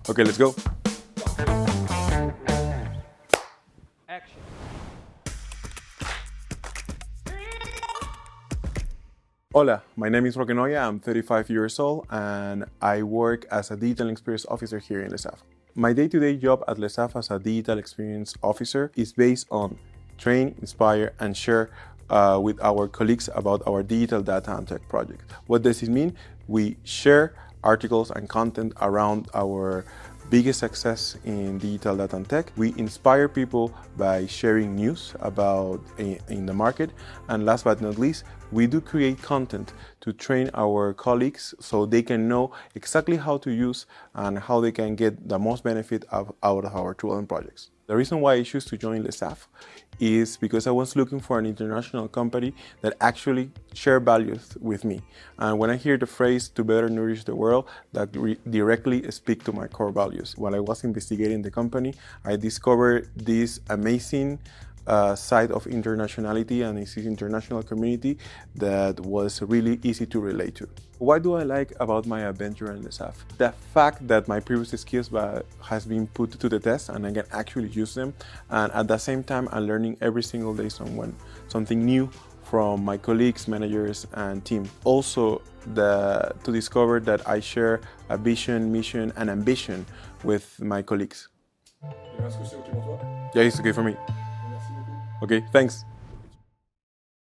Okay, let's go. Action. Hola, my name is Roque. I'm 35 years old and I work as a digital experience officer here in Lesaffre. My day-to-day job at Lesaffre as a digital experience officer is based on train, inspire, and share with our colleagues about our digital data and tech project. What does it mean? We share articles and content around our biggest success in digital data and tech. We inspire people by sharing news about in the market. And last but not least, we do create content to train our colleagues so they can know exactly how to use and how they can get the most benefit out of our tool and projects. The reason why I choose to join Lesaffre is because I was looking for an international company that actually share values with me. And when I hear the phrase "to better nourish the world," that directly speak to my core values. When I was investigating the company, I discovered this amazing side of internationality and this international community that was really easy to relate to. What do I like about my adventure in Lesaffre? The fact that my previous skills has been put to the test and I can actually use them, and at the same time I'm learning every single day something new from my colleagues, managers, and team. Also, to discover that I share a vision, mission, and ambition with my colleagues. Yeah, it's okay for me. Okay, thanks.